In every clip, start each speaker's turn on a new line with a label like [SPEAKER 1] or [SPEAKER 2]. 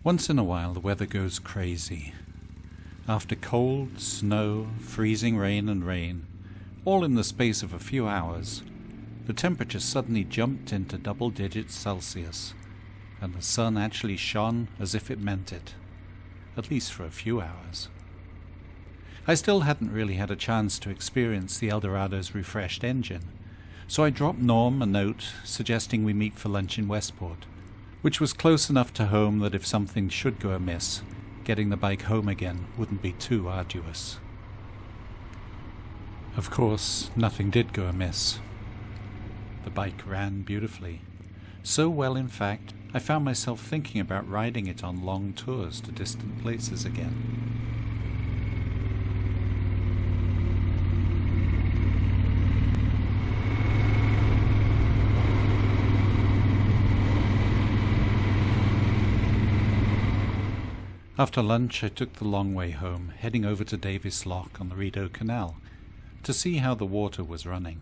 [SPEAKER 1] Once in a while the weather goes crazy. After cold, snow, freezing rain and rain, all in the space of a few hours, the temperature suddenly jumped into double digits Celsius, and the sun actually shone as if it meant it, at least for a few hours. I still hadn't really had a chance to experience the Eldorado's refreshed engine, so I dropped Norm a note suggesting we meet for lunch in Westport, which was close enough to home that if something should go amiss, getting the bike home again wouldn't be too arduous. Of course, nothing did go amiss. The bike ran beautifully. So well, in fact, I found myself thinking about riding it on long tours to distant places again. After lunch, I took the long way home, heading over to Davis Lock on the Rideau Canal to see how the water was running.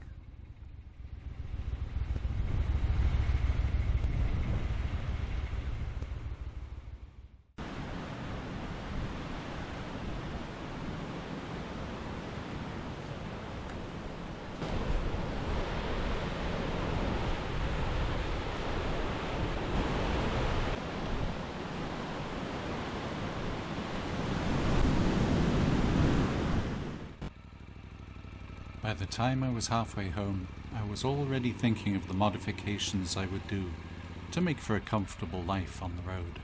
[SPEAKER 1] By the time I was halfway home, I was already thinking of the modifications I would do to make for a comfortable life on the road.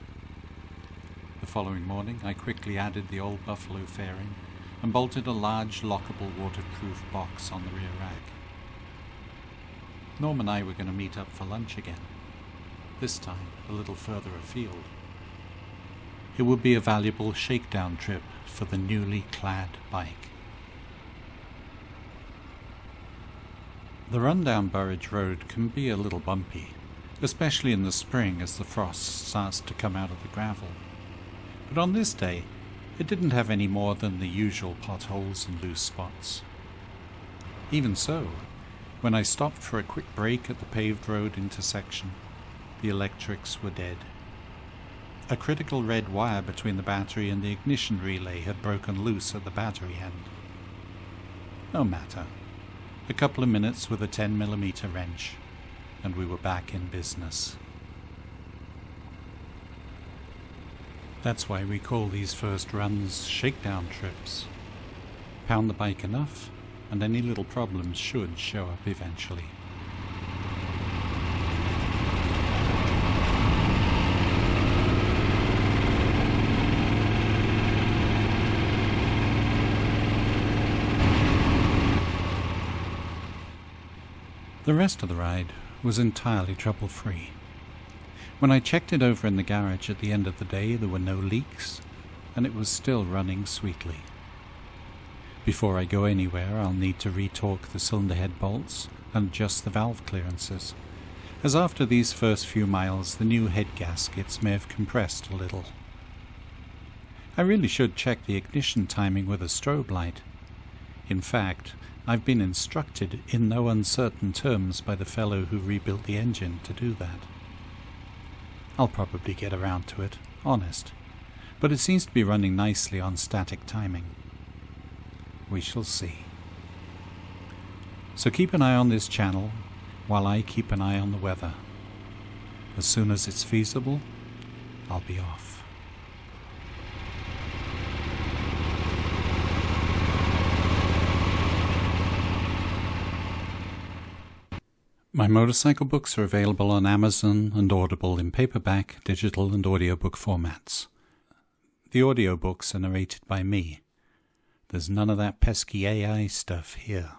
[SPEAKER 1] The following morning, I quickly added the old buffalo fairing and bolted a large lockable waterproof box on the rear rack. Norm and I were going to meet up for lunch again, this time a little further afield. It would be a valuable shakedown trip for the newly clad bike. The run-down Burridge Road can be a little bumpy, especially in the spring as the frost starts to come out of the gravel. But on this day, it didn't have any more than the usual potholes and loose spots. Even so, when I stopped for a quick break at the paved road intersection, the electrics were dead. A critical red wire between the battery and the ignition relay had broken loose at the battery end. No matter. A couple of minutes with a 10mm wrench, and we were back in business. That's why we call these first runs shakedown trips. Pound the bike enough, and any little problems should show up eventually. The rest of the ride was entirely trouble-free. When I checked it over in the garage at the end of the day, there were no leaks, and it was still running sweetly. Before I go anywhere, I'll need to retorque the cylinder head bolts and adjust the valve clearances, as after these first few miles the new head gaskets may have compressed a little. I really should check the ignition timing with a strobe light. In fact, I've been instructed in no uncertain terms by the fellow who rebuilt the engine to do that. I'll probably get around to it, honest, but it seems to be running nicely on static timing. We shall see. So keep an eye on this channel while I keep an eye on the weather. As soon as it's feasible, I'll be off. My motorcycle books are available on Amazon and Audible in paperback, digital and audiobook formats. The audiobooks are narrated by me. There's none of that pesky AI stuff here.